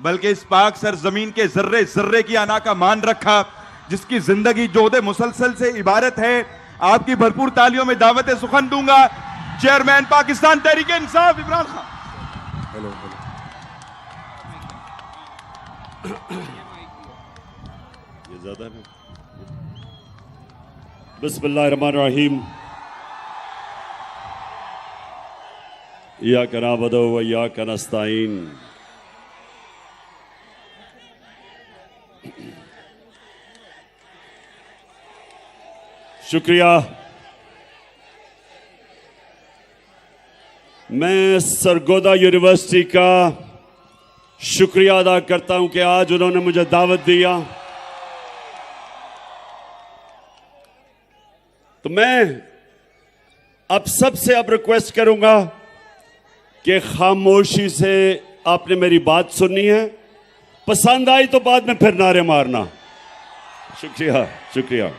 बल्कि इस पाक सरजमीन के जर्रे जर्रे की अना का मान रखा, जिसकी जिंदगी जोदे मुसलसल से इबारत है। आपकी भरपूर तालियों में दावत सुखन दूंगा चेयरमैन पाकिस्तान तहरीक इंसाफ इमरान खान। हेलो ये ज्यादा है। बिस्मिल्लाहिर्रहमानिर्रहीम। इय्याका नअबुदु व इय्याका नस्तईन। शुक्रिया। मैं सरगोदा यूनिवर्सिटी का शुक्रिया अदा करता हूं कि आज उन्होंने मुझे दावत दिया। तो मैं अब सबसे रिक्वेस्ट करूंगा कि खामोशी से आपने मेरी बात सुननी है, पसंद आई तो बाद में फिर नारे मारना। शुक्रिया शुक्रिया।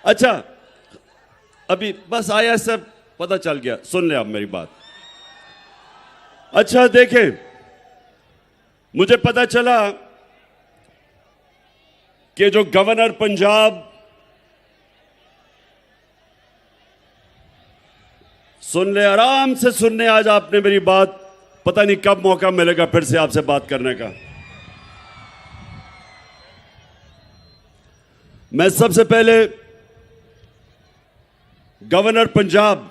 अच्छा, अभी बस आया, सब पता चल गया, सुन ले आप मेरी बात। अच्छा देखें, मुझे पता चला कि जो गवर्नर पंजाब, सुन ले, आराम से सुनने, आज आपने मेरी बात, पता नहीं कब मौका मिलेगा फिर से आपसे बात करने का। मैं सबसे पहले गवर्नर पंजाब,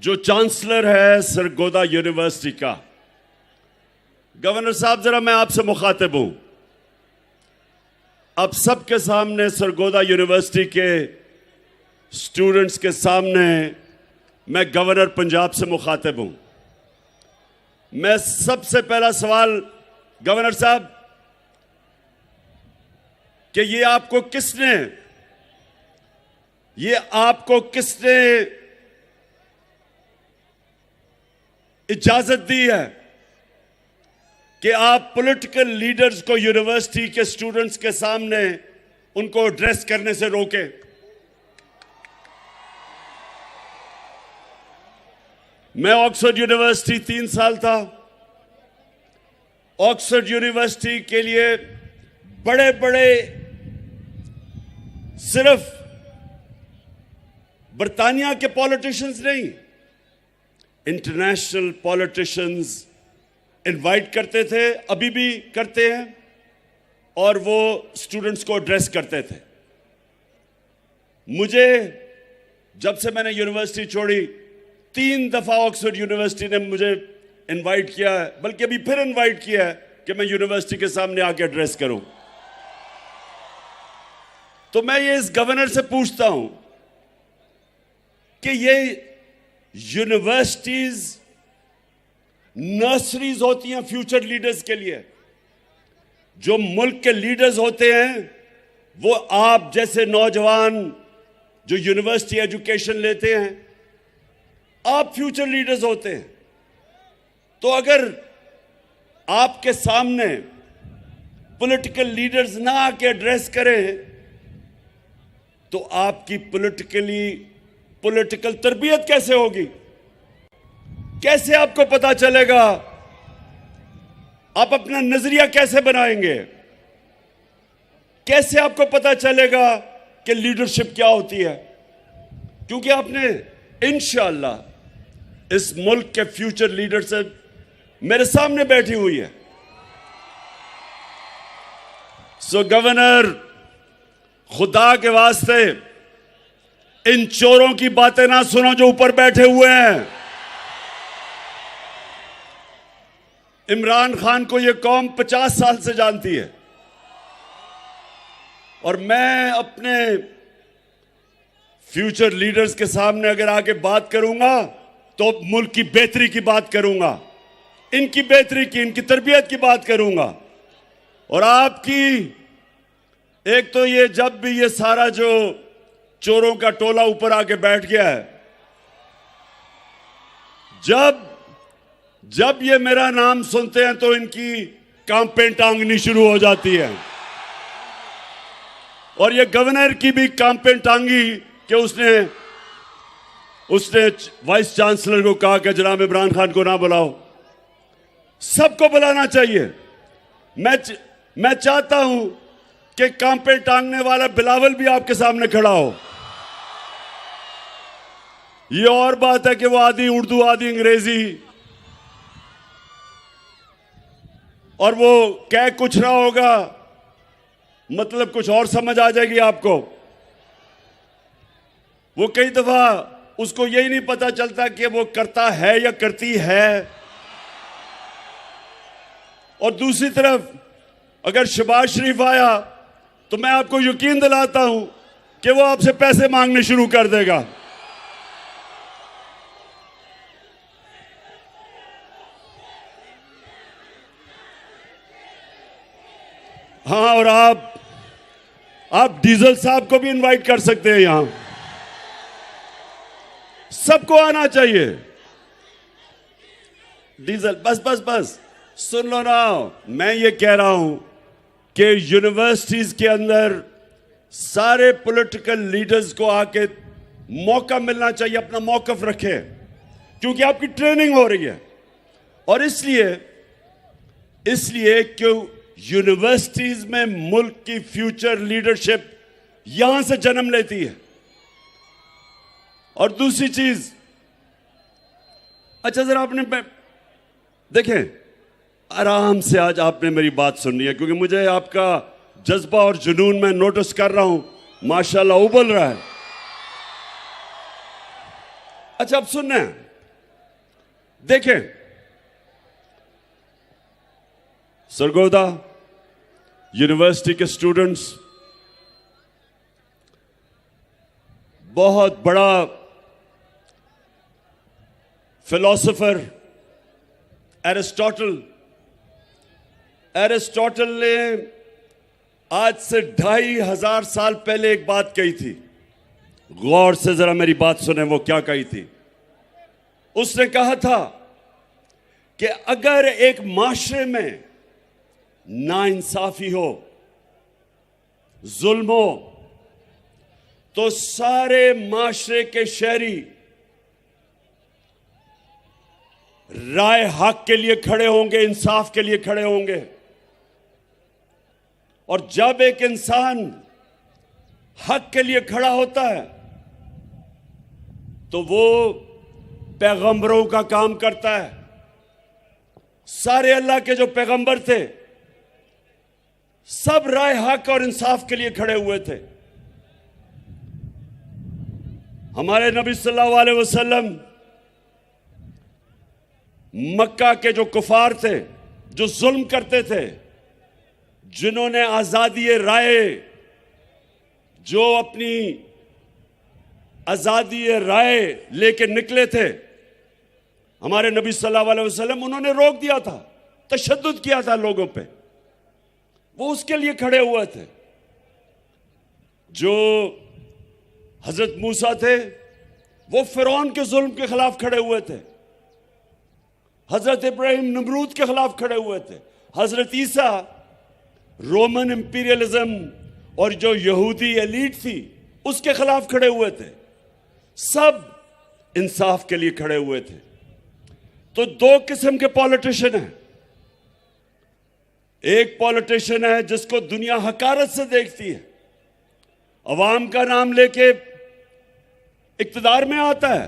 जो चांसलर है सरगोदा यूनिवर्सिटी का, गवर्नर साहब जरा मैं आपसे मुखातिब हूं। अब सबके सामने, सरगोदा यूनिवर्सिटी के स्टूडेंट्स के सामने, मैं गवर्नर पंजाब से मुखातिब हूं। मैं सबसे पहला सवाल, गवर्नर साहब, कि ये आपको किसने इजाजत दी है कि आप पॉलिटिकल लीडर्स को यूनिवर्सिटी के स्टूडेंट्स के सामने उनको एड्रेस करने से रोके? मैं ऑक्सफोर्ड यूनिवर्सिटी 3 साल था। ऑक्सफोर्ड यूनिवर्सिटी के लिए बड़े बड़े, सिर्फ बर्तानिया के पॉलिटिशियंस नहीं, इंटरनेशनल पॉलिटिशियंस इनवाइट करते थे, अभी भी करते हैं, और वो स्टूडेंट्स को एड्रेस करते थे। मुझे, जब से मैंने यूनिवर्सिटी छोड़ी, 3 दफा ऑक्सफोर्ड यूनिवर्सिटी ने मुझे इनवाइट किया है, बल्कि अभी फिर इनवाइट किया है कि मैं यूनिवर्सिटी के सामने आके एड्रेस करूं। तो मैं ये इस गवर्नर से पूछता हूं कि ये यूनिवर्सिटीज नर्सरीज होती हैं फ्यूचर लीडर्स के लिए। जो मुल्क के लीडर्स होते हैं वो आप जैसे नौजवान जो यूनिवर्सिटी एजुकेशन लेते हैं, आप फ्यूचर लीडर्स होते हैं। तो अगर आपके सामने पॉलिटिकल लीडर्स ना आके एड्रेस करें तो आपकी पॉलिटिकल तरबियत कैसे होगी? कैसे आपको पता चलेगा? आप अपना नजरिया कैसे बनाएंगे? कैसे आपको पता चलेगा कि लीडरशिप क्या होती है? क्योंकि आपने इंशाअल्लाह इस मुल्क के फ्यूचर लीडरशिप मेरे सामने बैठी हुई है। सो गवर्नर, खुदा के वास्ते इन चोरों की बातें ना सुनो जो ऊपर बैठे हुए हैं। इमरान खान को यह कौम 50 साल से जानती है, और मैं अपने फ्यूचर लीडर्स के सामने अगर आके बात करूंगा तो मुल्क की बेहतरी की बात करूंगा, इनकी बेहतरी की, इनकी तरबियत की बात करूंगा। और आपकी, एक तो ये, जब भी ये सारा जो चोरों का टोला ऊपर आके बैठ गया है, जब ये मेरा नाम सुनते हैं तो इनकी कांपें टांगनी शुरू हो जाती है। और ये गवर्नर की भी कांपें टांगी कि उसने वाइस चांसलर को कहा कि जनाब इमरान खान को ना बुलाओ। सबको बुलाना चाहिए, मैं चाहता हूं कि कांपे टांगने वाला बिलावल भी आपके सामने खड़ा हो। ये और बात है कि वो आधी उर्दू आधी अंग्रेजी, और वो कह कुछ रहा होगा, मतलब कुछ और समझ आ जाएगी आपको। वो कई दफा उसको यही नहीं पता चलता कि वो करता है या करती है। और दूसरी तरफ अगर शहबाज शरीफ आया तो मैं आपको यकीन दिलाता हूं कि वो आपसे पैसे मांगने शुरू कर देगा। हाँ, और आप डीजल साहब को भी इनवाइट कर सकते हैं। यहां सबको आना चाहिए। डीजल बस बस बस सुन लो ना, मैं ये कह रहा हूं कि यूनिवर्सिटीज के अंदर सारे पॉलिटिकल लीडर्स को आके मौका मिलना चाहिए, अपना मौकफ रखे, क्योंकि आपकी ट्रेनिंग हो रही है। और इसलिए क्यों यूनिवर्सिटीज में मुल्क की फ्यूचर लीडरशिप यहां से जन्म लेती है। और दूसरी चीज, अच्छा जरा आपने देखें, आराम से आज आपने मेरी बात सुननी है, क्योंकि मुझे आपका जज्बा और जुनून मैं नोटिस कर रहा हूं, माशाल्लाह उबल रहा है। अच्छा अब सुनना है, देखें सरगोदा यूनिवर्सिटी के स्टूडेंट्स, बहुत बड़ा फिलोसोफर एरिस्टोटल ने आज से 2500 साल पहले एक बात कही थी। गौर से जरा मेरी बात सुने, वो क्या कही थी। उसने कहा था कि अगर एक माशरे में नाइंसाफी हो, जुल्म हो, तो सारे माशरे के शहरी राय हक के लिए खड़े होंगे, इंसाफ के लिए खड़े होंगे। और जब एक इंसान हक के लिए खड़ा होता है तो वो पैगंबरों का काम करता है। सारे अल्लाह के जो पैगंबर थे सब राय हक और इंसाफ के लिए खड़े हुए थे। हमारे नबी सल्लल्लाहु अलैहि वसल्लम मक्का के जो कुफार थे, जो जुल्म करते थे, जिन्होंने आजादी राय, जो अपनी आजादी राय लेके निकले थे, हमारे नबी सल्लल्लाहु अलैहि वसल्लम उन्होंने रोक दिया था, तशद्दुद किया था लोगों पे। वो उसके लिए खड़े हुए थे। जो हजरत मूसा थे वो फिरौन के जुल्म के खिलाफ खड़े हुए थे। हजरत इब्राहिम नमरूद के खिलाफ खड़े हुए थे। हजरत ईसा रोमन इंपीरियलिज्म और जो यहूदी एलीट थी उसके खिलाफ खड़े हुए थे। सब इंसाफ के लिए खड़े हुए थे। तो दो किस्म के पॉलिटिशियन हैं। एक पॉलिटिशियन है जिसको दुनिया हकारत से देखती है, अवाम का नाम लेके इक्तदार में आता है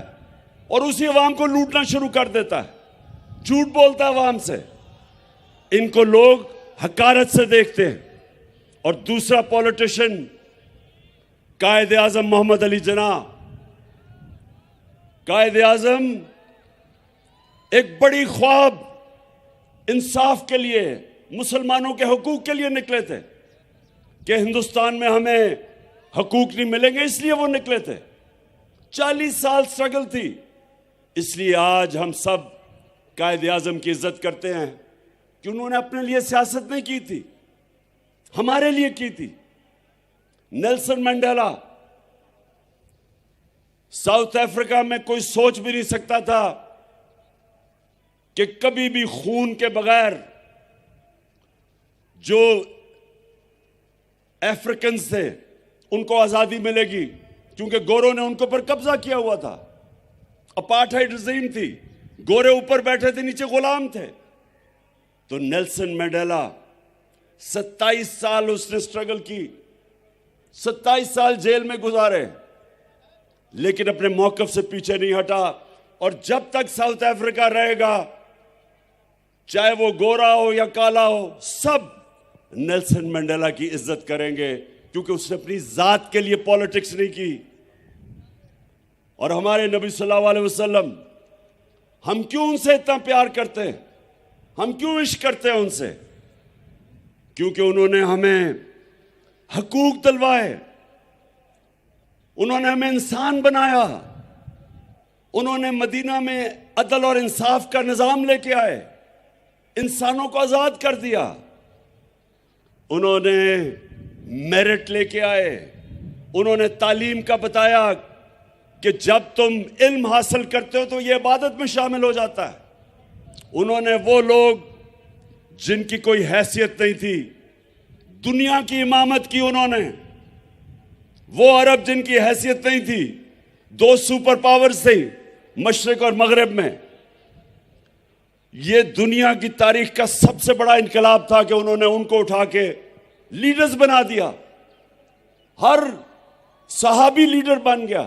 और उसी अवाम को लूटना शुरू कर देता है, झूठ बोलता है अवाम से। इनको लोग हकारत से देखते हैं। और दूसरा पॉलिटिशियन कायदे आजम मोहम्मद अली जिन्ना। कायदे आजम एक बड़ी ख्वाब इंसाफ के लिए, मुसलमानों के हकूक के लिए निकले थे कि हिंदुस्तान में हमें हकूक नहीं मिलेंगे, इसलिए वो निकले थे। 40 साल स्ट्रगल थी। इसलिए आज हम सब कायदे आजम की इज्जत करते हैं कि उन्होंने अपने लिए सियासत नहीं की थी, हमारे लिए की थी। नेल्सन मंडेला, साउथ अफ्रीका में कोई सोच भी नहीं सकता था कि कभी भी खून के बगैर जो अफ्रीकन थे उनको आजादी मिलेगी, क्योंकि गोरों ने उनको पर कब्जा किया हुआ था। अपार्थाइड रिजीम थी, गोरे ऊपर बैठे थे, नीचे गुलाम थे। तो नेल्सन मंडेला 27 साल उसने स्ट्रगल की, 27 साल जेल में गुजारे, लेकिन अपने मौकफ से पीछे नहीं हटा। और जब तक साउथ अफ्रीका रहेगा, चाहे वो गोरा हो या काला हो, सब नेल्सन मंडेला की इज्जत करेंगे, क्योंकि उसने अपनी जात के लिए पॉलिटिक्स नहीं की। और हमारे नबी सल्लल्लाहु अलैहि वसल्लम, हम क्यों उनसे इतना प्यार करते हैं, हम क्यों इश्क करते हैं उनसे? क्योंकि उन्होंने हमें हकूक दिलवाए, उन्होंने हमें इंसान बनाया, उन्होंने मदीना में अदल और इंसाफ का निजाम लेके आए, इंसानों को आजाद कर दिया, उन्होंने मेरिट लेके आए, उन्होंने तालीम का बताया कि जब तुम इल्म हासिल करते हो तो ये इबादत में शामिल हो जाता है। उन्होंने वो लोग जिनकी कोई हैसियत नहीं थी, दुनिया की इमामत की उन्होंने। वो अरब जिनकी हैसियत नहीं थी, 2 सुपर पावर्स थी मशरिक और मगरिब में। ये दुनिया की तारीख का सबसे बड़ा इनकलाब था कि उन्होंने उनको उठा के लीडर्स बना दिया, हर सहाबी लीडर बन गया।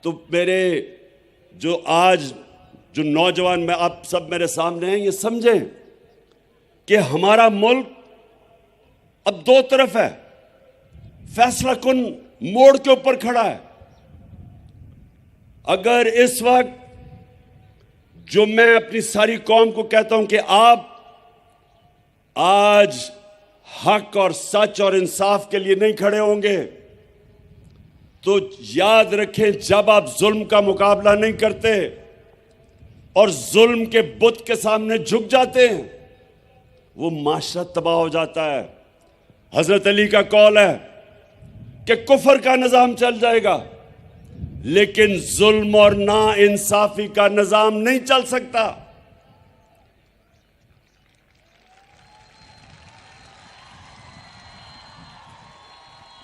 तो मेरे जो आज जो नौजवान में आप सब मेरे सामने हैं, ये समझें कि हमारा मुल्क अब 2 तरफ है, फैसला कुन मोड़ के ऊपर खड़ा है। अगर इस वक्त जो मैं अपनी सारी कौम को कहता हूं कि आप आज हक और सच और इंसाफ के लिए नहीं खड़े होंगे, तो याद रखें, जब आप जुल्म का मुकाबला नहीं करते और जुल्म के बुत के सामने झुक जाते हैं, वो माशरा तबाह हो जाता है। हजरत अली का कौल है कि कुफर का निजाम चल जाएगा, लेकिन जुल्म और ना इंसाफी का निजाम नहीं चल सकता।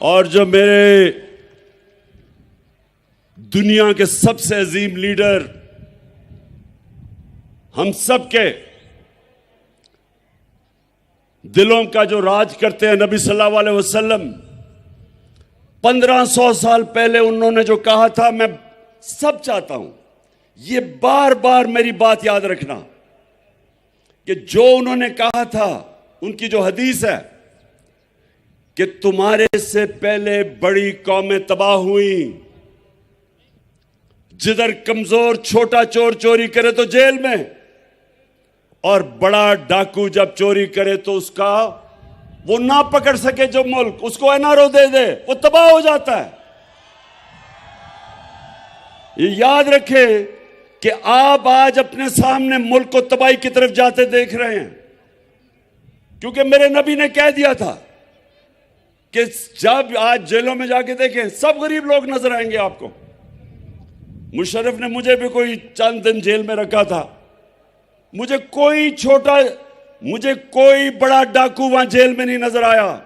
और जो मेरे दुनिया के सबसे अजीम लीडर, हम सब के दिलों का जो राज करते हैं, नबी सल्लल्लाहु अलैहि वसल्लम, 1500 साल पहले उन्होंने जो कहा था, मैं सब चाहता हूं ये बार बार मेरी बात याद रखना कि जो उन्होंने कहा था, उनकी जो हदीस है कि तुम्हारे से पहले बड़ी कौमें तबाह हुई, जिधर कमजोर छोटा चोर चोरी करे तो जेल में, और बड़ा डाकू जब चोरी करे तो उसका वो ना पकड़ सके जो मुल्क, उसको एनआरओ दे दे, वो तबाह हो जाता है। ये याद रखें कि आप आज अपने सामने मुल्क को तबाही की तरफ जाते देख रहे हैं, क्योंकि मेरे नबी ने कह दिया था कि जब आज जेलों में जाके देखें, सब गरीब लोग नजर आएंगे आपको। मुशर्रफ ने मुझे भी कोई चंद दिन जेल में रखा था, मुझे कोई बड़ा डाकू वहां जेल में नहीं नजर आया,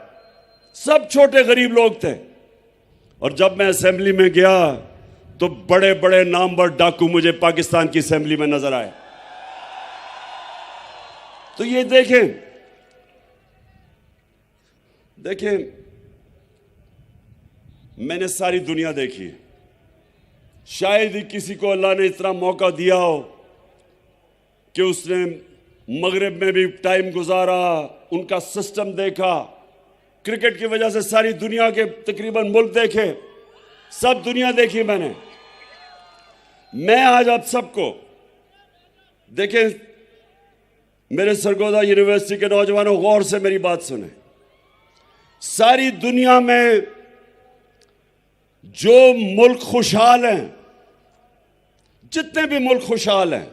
सब छोटे गरीब लोग थे। और जब मैं असेंबली में गया तो बड़े बड़े नामवर डाकू मुझे पाकिस्तान की असेंबली में नजर आए। तो ये देखें, मैंने सारी दुनिया देखी है, शायद ही किसी को अल्लाह ने इतना मौका दिया हो कि उसने मगरिब में भी टाइम गुजारा, उनका सिस्टम देखा, क्रिकेट की वजह से सारी दुनिया के तकरीबन मुल्क देखे, सब दुनिया देखी मैंने। मैं आज आप सबको देखें, मेरे सरगोदा यूनिवर्सिटी के नौजवानों, गौर से मेरी बात सुने। सारी दुनिया में जो मुल्क खुशहाल हैं, जितने भी मुल्क खुशहाल हैं,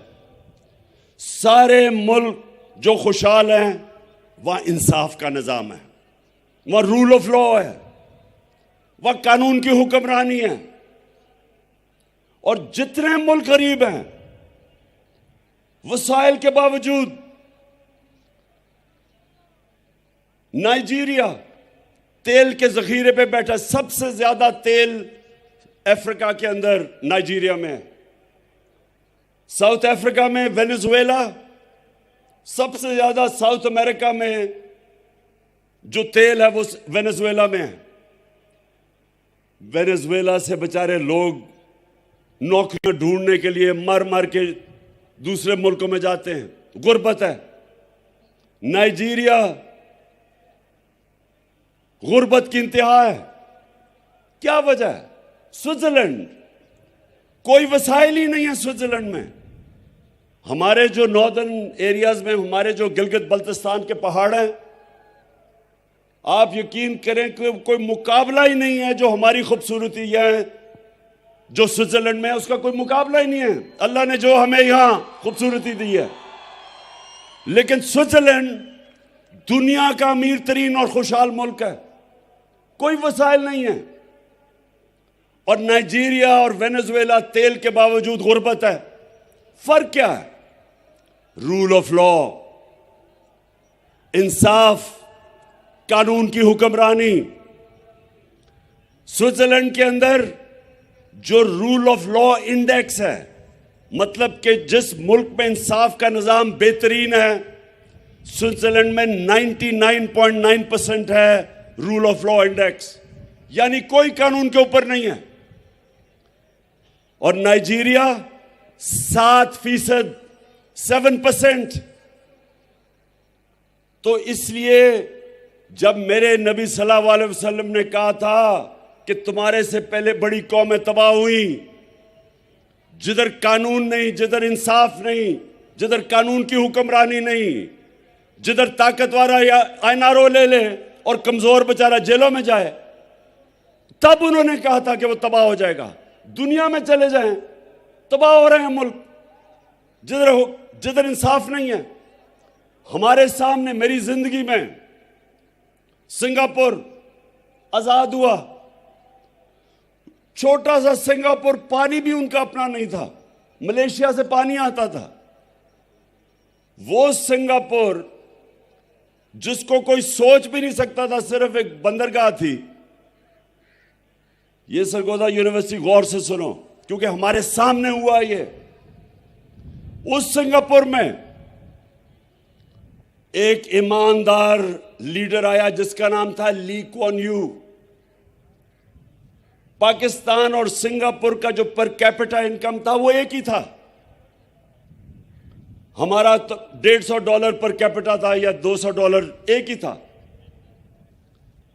सारे मुल्क जो खुशहाल हैं, वहां इंसाफ का निजाम है, वहां रूल ऑफ लॉ है, वहां कानून की हुक्मरानी है। और जितने मुल्क गरीब हैं, वसाइल के बावजूद, नाइजीरिया तेल के जखीरे पे बैठा, सबसे ज्यादा तेल अफ्रीका के अंदर नाइजीरिया में है। साउथ अफ्रीका में वेनेजुएला, सबसे ज्यादा साउथ अमेरिका में जो तेल है वो वेनेजुएला में है। वेनेजुएला से बेचारे लोग नौकरियां ढूंढने के लिए मर मर के दूसरे मुल्कों में जाते हैं, गुर्बत है। नाइजीरिया गुर्बत की इंतहा है। क्या वजह है? स्विट्जरलैंड, कोई वसाइल ही नहीं है स्विट्जरलैंड में। हमारे जो नॉर्दर्न एरियाज में, हमारे जो गिलगित बल्तिस्तान के पहाड़ हैं, आप यकीन करें कि कोई मुकाबला ही नहीं है। जो हमारी खूबसूरती है, जो स्विट्जरलैंड में है, उसका कोई मुकाबला ही नहीं है। अल्लाह ने जो हमें यहां खूबसूरती दी है। लेकिन स्विट्जरलैंड दुनिया का अमीर तरीन और खुशहाल मुल्क है, कोई वसाइल नहीं है। और नाइजीरिया और वेनेजुएला तेल के बावजूद गुर्बत है। फर्क क्या है? रूल ऑफ लॉ, इंसाफ, कानून की हुक्मरानी। स्विट्जरलैंड के अंदर जो रूल ऑफ लॉ इंडेक्स है, मतलब कि जिस मुल्क में इंसाफ का निजाम बेहतरीन है, स्विट्जरलैंड में 99.9% है रूल ऑफ लॉ इंडेक्स, यानी कोई कानून के ऊपर नहीं है। और नाइजीरिया 7%, 7%। तो इसलिए जब मेरे नबी सल्लल्लाहु अलैहि वसल्लम ने कहा था कि तुम्हारे से पहले बड़ी कौमें तबाह हुई, जिधर कानून नहीं, जिधर इंसाफ नहीं, जिधर कानून की हुक्मरानी नहीं, जिधर ताकतवर या आईनारो ले ले और कमजोर बेचारा जेलों में जाए, तब उन्होंने कहा था कि वो तबाह हो जाएगा। दुनिया में चले जाएं, तबाह हो रहे हैं मुल्क जिधर इंसाफ नहीं है। हमारे सामने मेरी जिंदगी में सिंगापुर आजाद हुआ, छोटा सा सिंगापुर, पानी भी उनका अपना नहीं था, मलेशिया से पानी आता था। वो सिंगापुर जिसको कोई सोच भी नहीं सकता था, सिर्फ एक बंदरगाह थी। ये सरगोदा यूनिवर्सिटी गौर से सुनो, क्योंकि हमारे सामने हुआ ये। उस सिंगापुर में एक ईमानदार लीडर आया जिसका नाम था ली कुआन यू। पाकिस्तान और सिंगापुर का जो पर कैपिटा इनकम था वो एक ही था। हमारा तो $150 पर कैपिटा था या $200, एक ही था।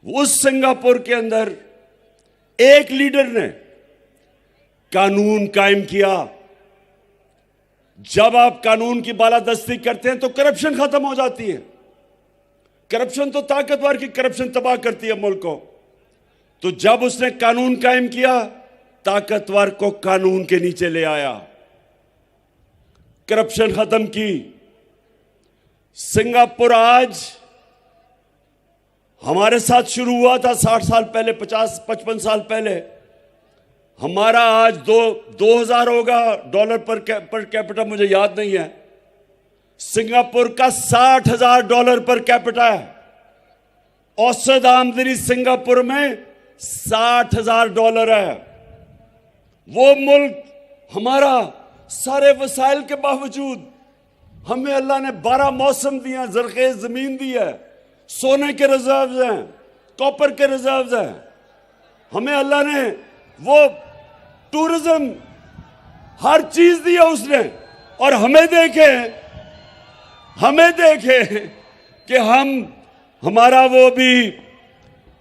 उस सिंगापुर के अंदर एक लीडर ने कानून कायम किया। जब आप कानून की बालादस्ती करते हैं तो करप्शन खत्म हो जाती है। करप्शन तो ताकतवर की करप्शन तबाह करती है मुल्क को। तो जब उसने कानून कायम किया, ताकतवर को कानून के नीचे ले आया, करप्शन खत्म की। सिंगापुर आज हमारे साथ शुरू हुआ था 60 साल पहले, 50-55 साल पहले। हमारा आज 2000 होगा डॉलर पर कैपिटा, मुझे याद नहीं है। सिंगापुर का $60,000 पर कैपिटा है। औसत आमदनी सिंगापुर में $60,000 है। वो मुल्क हमारा सारे वसाइल के बावजूद, हमें अल्लाह ने 12 मौसम दिए, जरखेज जमीन दी है, सोने के रिजर्व्स हैं, कॉपर के रिजर्व्स हैं। हमें अल्लाह ने वो टूरिज्म, हर चीज दी है उसने। और हमें देखे कि हमारा वो भी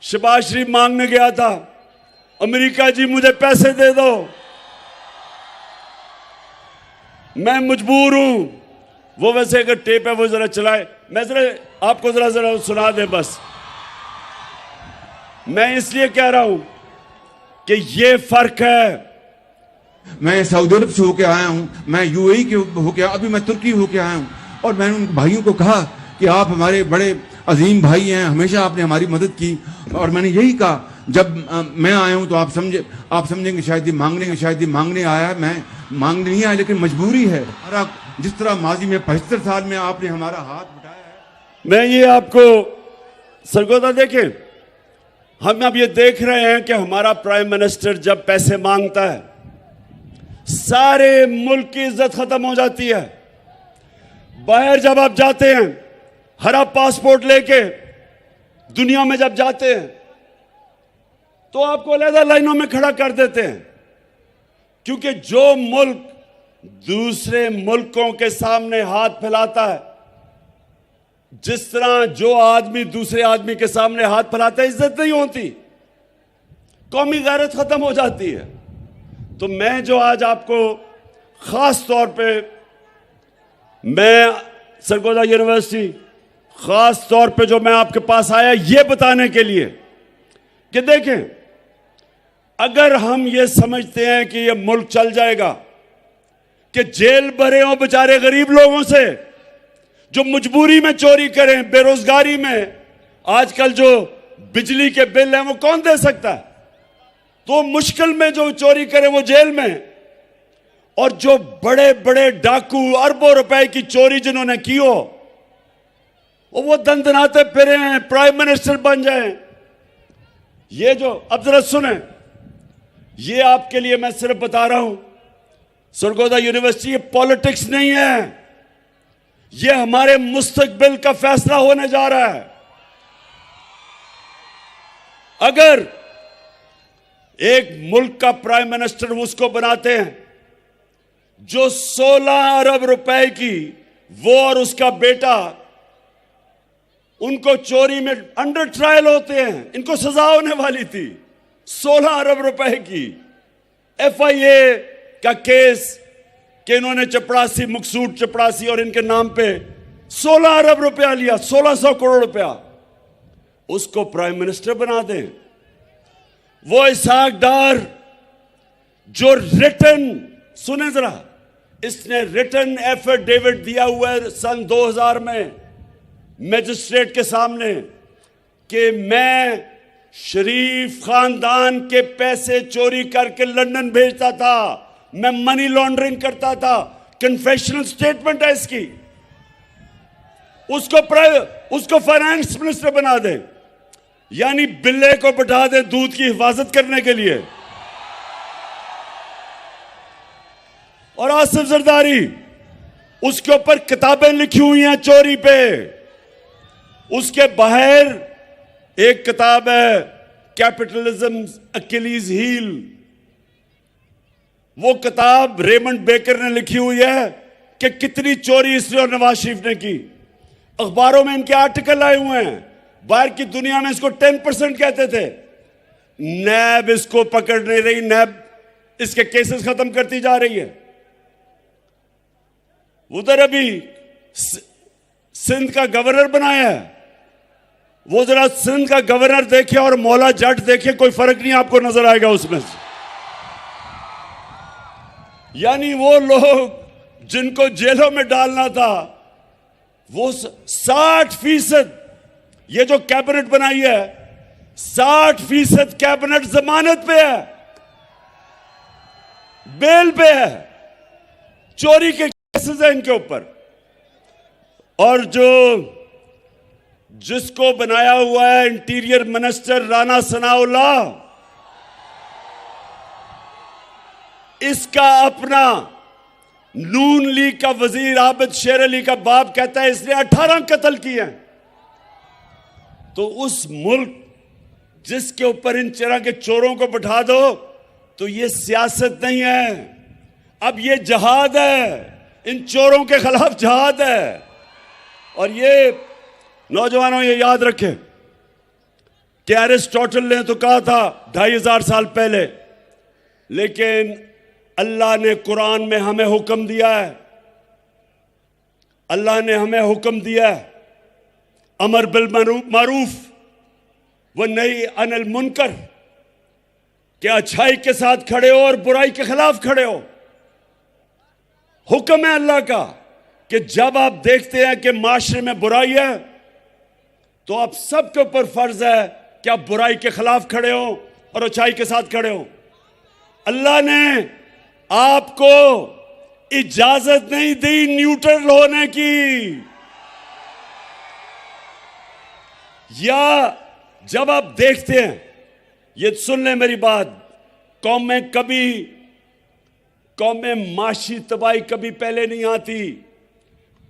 शबाज शरीफ मांगने गया था, अमेरिका जी मुझे पैसे दे दो, मैं मजबूर हूं। वो वैसे अगर टेप है वो जरा चलाए, मैं जरा आपको जरा सुना दे बस। मैं इसलिए कह रहा हूं कि ये फर्क है। मैं सऊदी अरब से होके आया हूं, मैं यूएई के होके, अभी मैं तुर्की होके आया हूं। और मैंने उन भाइयों को कहा कि आप हमारे बड़े अजीम भाई हैं, हमेशा आपने हमारी मदद की। और मैंने यही कहा, जब मैं आया हूं तो आप समझेंगे शायद ये मांगने आया। मैं मांगने नहीं आया, लेकिन मजबूरी है। जिस तरह माजी में 75 साल में आपने हमारा हाथ उठाया है। मैं ये आपको सरगोदा देखें, हम अब ये देख रहे हैं कि हमारा प्राइम मिनिस्टर जब पैसे मांगता है, सारे मुल्क की इज्जत खत्म हो जाती है। बाहर जब आप जाते हैं हरा पासपोर्ट लेके, दुनिया में जब जाते हैं तो आपको अलग लाइनों में खड़ा कर देते हैं, क्योंकि जो मुल्क दूसरे मुल्कों के सामने हाथ फैलाता है, जिस तरह जो आदमी दूसरे आदमी के सामने हाथ फैलाता है, इज्जत नहीं होती, कौमी गैरत खत्म हो जाती है। तो मैं जो आज आपको खास तौर पे, मैं सरगोदा यूनिवर्सिटी खास तौर पे जो मैं आपके पास आया ये बताने के लिए कि देखें, अगर हम ये समझते हैं कि ये मुल्क चल जाएगा, कि जेल भरे हो बेचारे गरीब लोगों से जो मजबूरी में चोरी करें, बेरोजगारी में, आजकल जो बिजली के बिल हैं वो कौन दे सकता है, तो मुश्किल में जो चोरी करे वो जेल में, और जो बड़े बड़े डाकू अरबों रुपए की चोरी जिन्होंने की हो वो दंदनाते फिरे हैं, प्राइम मिनिस्टर बन जाएं। ये जो, अब जरा सुने, ये आपके लिए मैं सिर्फ बता रहा हूं, सरगोदा यूनिवर्सिटी ये पॉलिटिक्स नहीं है, ये हमारे मुस्तकबिल का फैसला होने जा रहा है। अगर एक मुल्क का प्राइम मिनिस्टर उसको बनाते हैं जो 16 अरब रुपए की, वो और उसका बेटा, उनको चोरी में अंडर ट्रायल होते हैं, इनको सजा होने वाली थी, 16 अरब रुपए की FIA का केस कि इन्होंने चपरासी, मकसूद चपरासी और इनके नाम पे 16 अरब रुपया लिया, 1600 करोड़ रुपया, उसको प्राइम मिनिस्टर बना दें। वो इसहाक डार जो रिटन, सुने जरा, इसने रिटन एफिडेविट दिया हुआ है सन 2000 में मैजिस्ट्रेट के सामने कि मैं शरीफ खानदान के पैसे चोरी करके लंदन भेजता था, मैं मनी लॉन्ड्रिंग करता था, कन्फेशनल स्टेटमेंट है इसकी, उसको फाइनेंस मिनिस्टर बना दे, यानी बिल्ले को बैठा दे दूध की हिफाजत करने के लिए। और आसिफ जरदारी, उसके ऊपर किताबें लिखी हुई हैं चोरी पे, उसके बाहर एक किताब है कैपिटलिज्म अकिलीज हील, वो किताब रेमंड बेकर ने लिखी हुई है कि कितनी चोरी इसने और नवाज शरीफ ने की। अखबारों में इनके आर्टिकल आए हुए हैं, बाहर की दुनिया में इसको 10% कहते थे, नैब इसको पकड़ नहीं रही, नैब इसके केसेस खत्म करती जा रही है। उधर अभी सिंध का गवर्नर बनाया है, वो जरा सिंध का गवर्नर देखे और मौला जट देखे, कोई फर्क नहीं आपको नजर आएगा उसमें। यानी वो लोग जिनको जेलों में डालना था, वो 60%, ये जो कैबिनेट बनाई है 60% कैबिनेट जमानत पे है, बेल पे है, चोरी के केसेस है इनके ऊपर। और जो जिसको बनाया हुआ है इंटीरियर मिनिस्टर राना सनाउल्लाह, इसका अपना नून लीग का वजीर आबिद शेर अली का बाप कहता है इसने 18 कत्ल किए हैं। तो उस मुल्क जिसके ऊपर इन तरह के चोरों को बैठा दो, तो ये सियासत नहीं है, अब ये जहाद है, इन चोरों के खिलाफ जहाद है। और ये नौजवानों ये याद रखें कि एरिस्टोटल ने तो कहा था 2500 साल पहले, लेकिन अल्लाह ने कुरान में हमें हुक्म दिया है, अल्लाह ने हमें हुक्म दिया है अमर बिल मारूफ व नही अनिल मुनकर, कि अच्छाई के साथ खड़े हो और बुराई के खिलाफ खड़े हो। हुक्म है अल्लाह का कि जब आप देखते हैं कि माशरे में बुराई है, तो आप सबके ऊपर फर्ज है कि आप बुराई के खिलाफ खड़े हो और अच्छाई के साथ खड़े हो। अल्लाह ने आपको इजाजत नहीं दी न्यूट्रल होने की, या जब आप देखते हैं, ये सुन लें मेरी बात, कौमें माशी तबाही कभी पहले नहीं आती,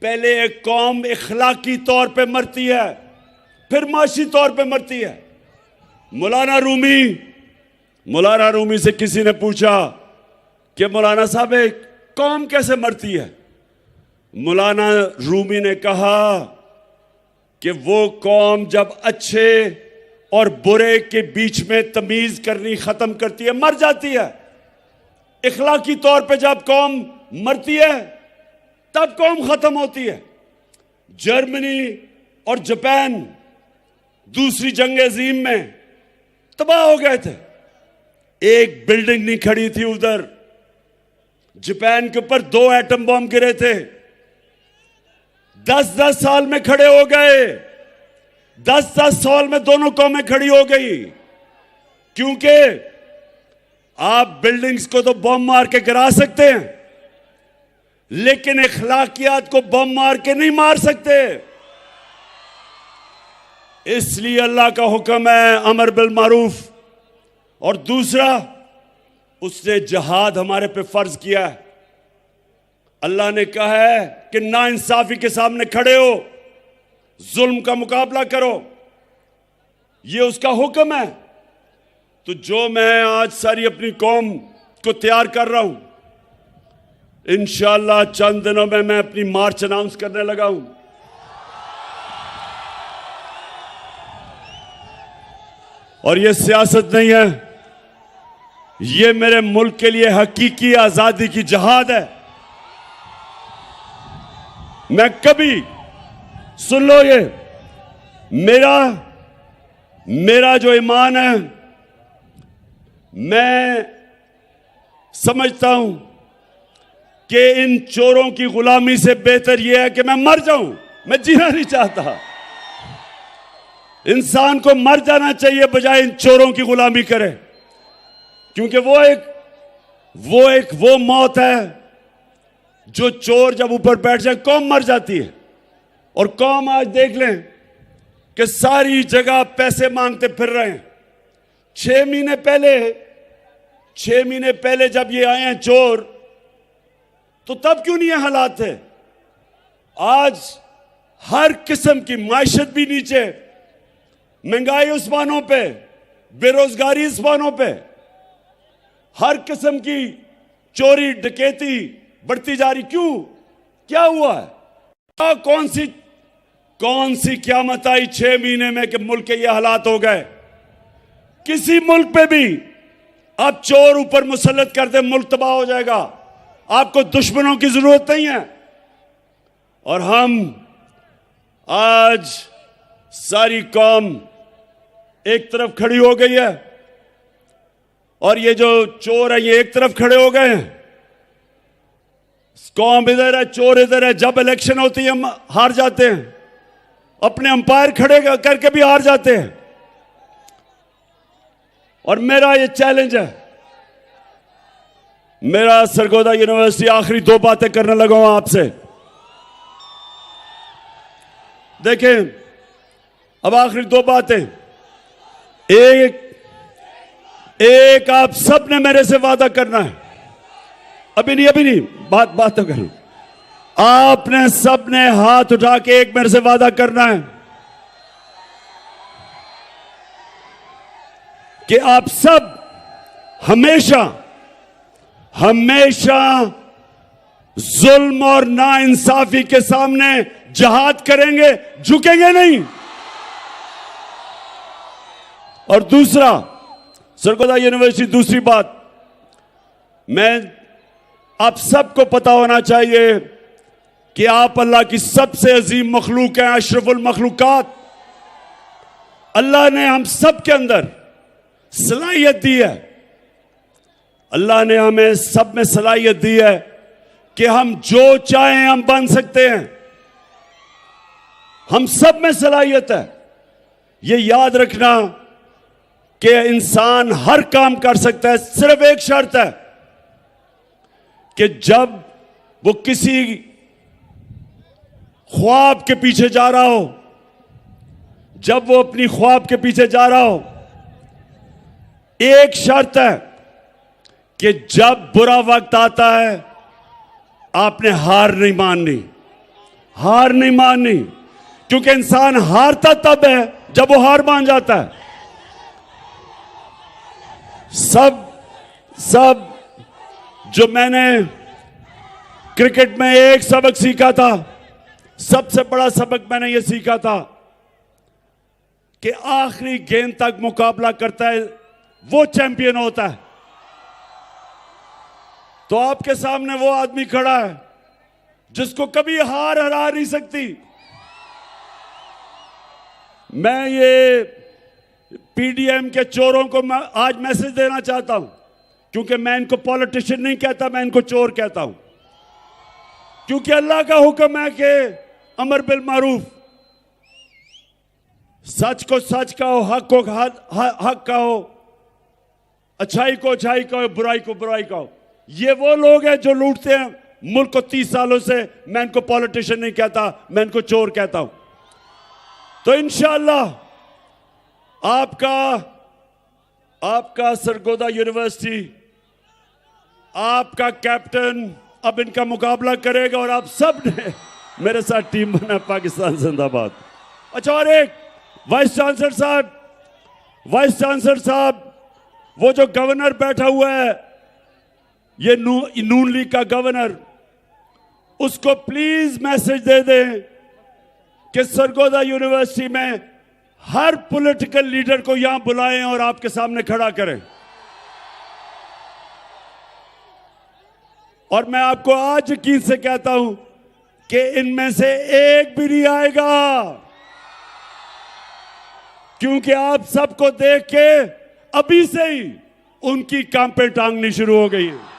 पहले एक कौम इखलाकी तौर पे मरती है, फिर माशी तौर पे मरती है। मौलाना रूमी से किसी ने पूछा कि मौलाना साहब एक कौम कैसे मरती है? मौलाना रूमी ने कहा कि वो कौम जब अच्छे और बुरे के बीच में तमीज करनी खत्म करती है, मर जाती है। इखलाकी तौर पे जब कौम मरती है तब कौम खत्म होती है। जर्मनी और जापान दूसरी जंग अजीम में तबाह हो गए थे। एक बिल्डिंग नहीं खड़ी थी उधर। जापान के ऊपर 2 एटम बम गिरे थे, 10-10 साल में खड़े हो गए। 10-10 साल में दोनों कौमें खड़ी हो गई, क्योंकि आप बिल्डिंग्स को तो बम मार के गिरा सकते हैं, लेकिन इखलाकियात को बम मार के नहीं मार सकते। इसलिए अल्लाह का हुक्म है अमर बिल मारूफ, और दूसरा उसने जिहाद हमारे पे फर्ज किया है। अल्लाह ने कहा है कि नाइंसाफी के सामने खड़े हो, जुल्म का मुकाबला करो, ये उसका हुक्म है। तो जो मैं आज सारी अपनी कौम को तैयार कर रहा हूं, इंशाअल्लाह चंद दिनों में मैं अपनी मार्च अनाउंस करने लगा हूं। और ये सियासत नहीं है, ये मेरे मुल्क के लिए हकीकी आजादी की जहाद है। मैं कभी, सुन लो, ये मेरा जो ईमान है, मैं समझता हूं कि इन चोरों की गुलामी से बेहतर यह है कि मैं मर जाऊं। मैं जीना नहीं चाहता। इंसान को मर जाना चाहिए बजाय इन चोरों की गुलामी करे, क्योंकि वो मौत है जो चोर जब ऊपर बैठ जाए कौम मर जाती है। और कौम आज देख लें कि सारी जगह पैसे मांगते फिर रहे हैं। 6 महीने पहले जब ये आए हैं चोर, तो तब क्यों नहीं ये हालात थे? आज हर किस्म की माइशत भी नीचे, महंगाई उस्मानों पे, बेरोजगारी उस्मानों पे, हर किस्म की चोरी डकैती बढ़ती जा रही। क्यों? क्या हुआ है? कौन सी क़यामत आई 6 महीने में कि मुल्क के ये हालात हो गए? किसी मुल्क पे भी आप चोर ऊपर मुसल्लत कर दे, मुल्क तबाह हो जाएगा। आपको दुश्मनों की जरूरत नहीं है। और हम आज सारी कौम एक तरफ खड़ी हो गई है, और ये जो चोर है ये एक तरफ खड़े हो गए हैं। कौम इधर है, चोर इधर है। जब इलेक्शन होती है हम हार जाते हैं, अपने अंपायर खड़े करके भी हार जाते हैं। और मेरा ये चैलेंज है, मेरा सरगोदा यूनिवर्सिटी आखिरी 2 बातें करने लगा हूं आपसे। देखें, अब आखिरी 2 बातें। एक आप सब ने मेरे से वादा करना है। अभी नहीं, बात तो करूं। आपने सब ने हाथ उठा के एक मेरे से वादा करना है कि आप सब हमेशा जुल्म और नाइंसाफी के सामने जिहाद करेंगे, झुकेंगे नहीं। और दूसरा, सरगोदा यूनिवर्सिटी, दूसरी बात, मैं आप सबको पता होना चाहिए कि आप अल्लाह की सबसे अजीम मखलूक हैं, अशरफुल मखलूकात। अल्लाह ने हम सब के अंदर सलाहियत दी है। अल्लाह ने हमें सब में सलाहियत दी है कि हम जो चाहें हम बन सकते हैं। हम सब में सलाहियत है। ये याद रखना कि इंसान हर काम कर सकता है, सिर्फ एक शर्त है कि जब वो किसी ख्वाब के पीछे जा रहा हो, जब वो अपनी ख्वाब के पीछे जा रहा हो, एक शर्त है कि जब बुरा वक्त आता है आपने हार नहीं माननी, क्योंकि इंसान हारता तब है जब वो हार मान जाता है। सब जो मैंने क्रिकेट में एक सबक सीखा था, सबसे बड़ा सबक मैंने ये सीखा था कि आखिरी गेंद तक मुकाबला करता है वो चैंपियन होता है। तो आपके सामने वो आदमी खड़ा है जिसको कभी हार हरा नहीं सकती। मैं ये पीडीएम के चोरों को आज मैसेज देना चाहता हूं, क्योंकि मैं इनको पॉलिटिशियन नहीं कहता, मैं इनको चोर कहता हूं। क्योंकि अल्लाह का हुक्म है कि अमर बिल मारूफ, सच को सच कहो, हक को हक कहो, अच्छाई को अच्छाई कहो, बुराई को बुराई कहो। ये वो लोग हैं जो लूटते हैं मुल्क को 30 सालों से। मैं इनको पॉलिटिशियन नहीं कहता, मैं इनको चोर कहता हूं। तो इंशाअल्लाह आपका सरगोदा यूनिवर्सिटी, आपका कैप्टन अब इनका मुकाबला करेगा और आप सब ने मेरे साथ टीम बना पाकिस्तान जिंदाबाद। अच्छा, और एक वाइस चांसलर साहब, वो जो गवर्नर बैठा हुआ है, ये नून लीग का गवर्नर, उसको प्लीज मैसेज दे दें कि सरगोदा यूनिवर्सिटी में हर पॉलिटिकल लीडर को यहां बुलाएं और आपके सामने खड़ा करें। और मैं आपको आज यकीन से कहता हूं कि इनमें से एक भी नहीं आएगा, क्योंकि आप सबको देख के अभी से ही उनकी कांपे टांगनी शुरू हो गई है।